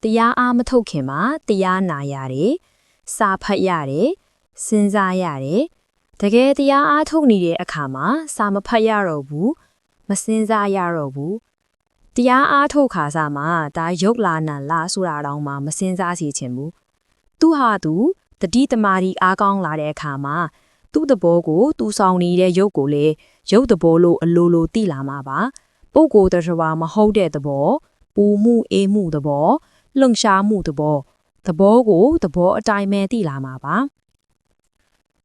တရားအားမထုတ်ခင်မှာတရားနာရတယ်။စာဖတ်ရတယ်။စဉ်းစားရတယ်။တကယ်တရားအားထုတ်နေတဲ့အခါမှာစာမဖတ်ရတော့ဘူး။မစဉ်းစားရတော့ဘူး။တရားအားထုတ်ခါစားမှာဒါရုပ်လာနံလာဆိုတာတောင်မှမစဉ်းစားစီချင်ဘူး။သူဟာသူတတိတမာရီအားကောင်းလာတဲ့အခါမှာသူ့သဘောကိုသူဆောင်နေတဲ့ရုပ်ကိုလေရုပ်သဘောလို့အလိုလိုသိလာမှာပါ။ပုဂ္ဂိုလ်တရားမဟုတ်တဲ့သဘောပူမှုအေးမှုသဘောလှုပ်ရှားမှုသဘောကိုသဘောအတိုင်းပဲသိလာမှာပါ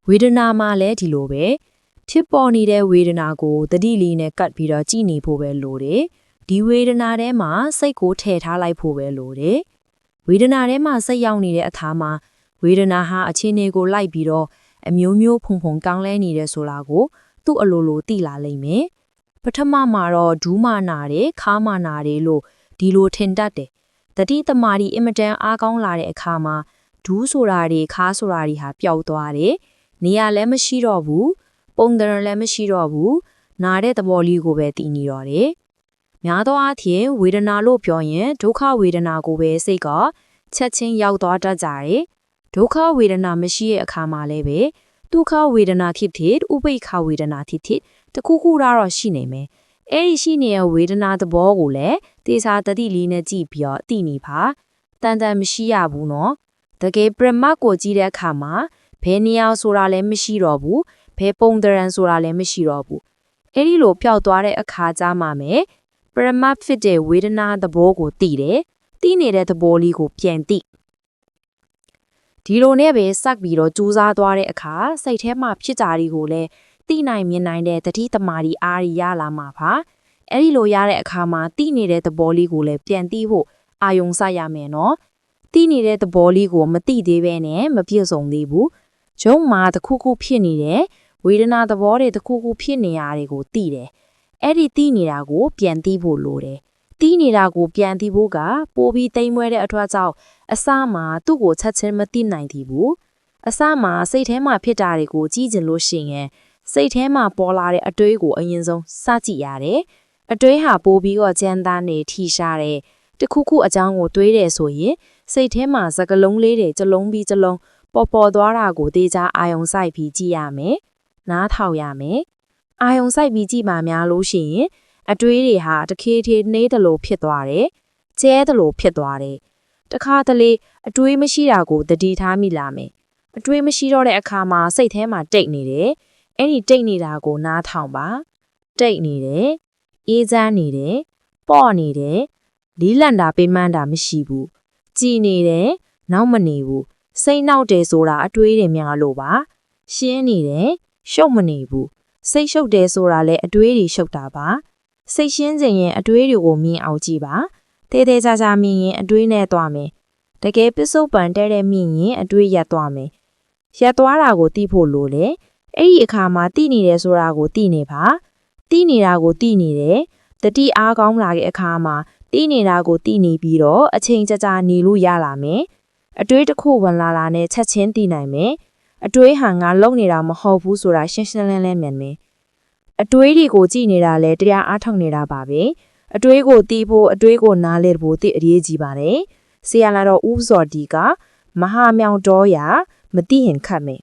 ဝေဒနာမှာလည်းဒီလိုပဲဖြစ်ပေါ်နေတဲ့ဝေဒနာကိုတတိလီနဲ့ကတ်ပြီးတော့ကြည်နေဖို့ပဲလိုတယ်ဒီဝေဒနာထဲမှာစိတ်ကိုထည့်ထားလိုက်ဖို့ပဲလိုတယ်ဝေဒနာထဲမှာစိတ်ရောက်နေတဲ့အခါမှာဝေဒနာဟာအခြေအနေကိုလိုက်ပြီးတော့အမျိုးမျိုးဖုံဖုံကောင်းလဲနေတယ်ဆိုတာကိုသူ့အလိုလိုသိလာလိမ့်မယ်ပထမမှာတော့ဒူးမနာတယ်ခါမနာတယ်လို့ဒီလိုထင်တတ်တယ်တတိတမာရီအင်မတန်အားကောင်းလာတဲ့အခါမှာဒူးဆိုတာတွေခါဆိုတာတွေဟာပျောက်သွားတယ်နေရာလည်းမရှိတော့ဘူးပုံသဏ္ဍာန်လည်းမရှိတော့ဘူးနာတဲ့သဘောလေးကိုပဲသိနေတော့တယ်များသောအားဖြင့်ဝေဒနာလို့ပြောရင်ဒုက္ခဝေဒနာကိုပဲစိတ်ကချက်ချင်းရောက်သွားတတ်ကြတယ်ဒုက္ခဝေဒနာမရှိတဲ့အခါမှာလည်းပဲဒုက္ခဝေဒနာဖြစ်ဖြစ်ဥပိ္ပခဝေဒနာဖြစ်ဖြစ်တခုခုတော့ရှိနေမယ်အဲ့ဒီရှိနေတဲ့ဝေဒနာသဘောကိုလည်းသေစာတတိလေးနဲ့ကြည့်ပြီးတော့သိနေပါတန်တန်မရှိရဘူးနော်တကယ်ပရမတ်ကိုကြည့်တဲ့အခါမှာဘယ်နေရာဆိုတာလည်းမရှိတော့ဘူးဘယ်ပုံသဏ္ဍာန်ဆိုတာလည်းမရှိတော့ဘူးအဲ့ဒီလိုပျောက်သွားတဲ့အခါကြမှာမယ်ပရမတ်ဖြစ်တဲ့ဝေဒနာသဘောကိုသိတယ်သိနေတဲ့သဘောလေးကိုပြန်သိဒီလိုနဲ့ပဲစက်ပြီးတော့ကြိုးစားသွားတဲ့အခါစိတ်ထဲမှာဖြစ်ကြတာကိုလည်းသိနိုင်မြင်နိုင်တဲ့တတိတမာရီအားရလာမှာပါအဲ့ဒီလိုရတဲ့အခါမှာသိနေတဲ့သဘောလေးကိုလည်းပြန်သိဖို့အာယုံစိုက်ရမယ်နော်သိနေတဲ့သဘောလေးကိုမသိသေးဘဲနဲ့မပြည့်စုံသေးဘူးဂျုံမှာတစ်ခုခုဖြစ်နေတဲ့ဝေဒနာသဘောတွေတစ်ခုခုဖြစ်နေရတွေကိုသိတယ်အဲ့ဒီသိနေတာကိုပြန်သိဖို့လိုတယ်သိနေတာကိုပြန်သိဖို့ကပိုပြီးတိမ်မွဲတဲ့အထွတ်ကြောင့်အစမှာသူ့ကိုချက်ချင်းမသိနိုင်သေးဘူးအစမှာစိတ်ထဲမှာဖြစ်တာတွေကိုကြည့်ကျင်လို့ရှိရင်စိတ်ထဲမှာပေါ်လာတဲ့အတွေးကိုအရင်ဆုံးစကြည့်ရတယ်အတွေးဟာပိုပြီးတော့ကြမ်းသားနေထီရှားတယ်တခုခုအကြောင်းကိုတွေးတယ်ဆိုရင်စိတ်ထဲမှာစကလုံးလေးတွေကြလုံးပြီးကြလုံးပေါ်သွားတာကိုတေချာအာယုံစိုက်ပြီးကြည့်ရမယ်နားထောင်ရမယ်အာယုံစိုက်ပြီးကြည့်မှများလို့ရှိရင်အတွေးတွေဟာတခေထေနေတဲ့လို့ဖြစ်သွားတယ်ကျဲတယ်လို့ဖြစ်သွားတယ်တခါတလေအတွေးမရှိတာကိုတတိထားမိလာမယ်အတွေးမရှိတော့တဲ့အခါမှာစိတ်ထဲမှာတိတ်နေတယ်အဲ့ဒီတိတ်နေတာကိုနားထောင်ပါတိတ်နေတယ်အေးချမ်းနေတယ်ပေါ့နေတယ်လီးလန့်တာပိမှန်းတာမရှိဘူးကြည်နေတယ်နောက်မနေဘူးစိတ်နောက်တယ်ဆိုတာအတွေးတွေများလို့ပါရှင်းနေတယ်ရှုပ်မနေဘူးစိတ်ရှုပ်တယ်ဆိုတာလည်းအတွေးတွေရှုပ်တာပါစိတ်ရှင်းခြင်းရင်အတွေးတွေကိုမြင်အောင်ကြည့်ပါတဲတဲချာချာမြင်ရင်အတွေးနဲ့သွားမယ်တကယ်ပစ္စုပန်တဲတဲ့မြင်ရင်အတွေးရက်သွားမယ်ရက်သွားတာကိုသိဖို့လိုတယ်အဲ့ဒီအခါမှာသိနေတယ်ဆိုတာကိုသိနေပါသိနေတာကိုသိနေတယ်တတိအားကောင်းလာတဲ့အခါမှာသိနေတာကိုသိနေပြီးတော့အချိန်ကြာကြာနေလို့ရလာမယ်အတွေးတစ်ခုဝင်လာတာနဲ့ချက်ချင်းသိနိုင်မယ်အတွေးဟာငါလုံနေတာမဟုတ်ဘူးဆိုတာရှင်းရှင်းလင်းလင်းမြင်မယ်အတွေးတွေကိုကြည့်နေတာလဲတရားအားထုတ်နေတာပါပဲအတွေးကိုသိဖို့အတွေးကိုနားလည်ဖို့သိအရေးကြီးပါတယ်ဆရာလာတော့ဦးဇော်ဒီကမဟာမြောင်တော်ရာမသိရင်ခတ်မယ်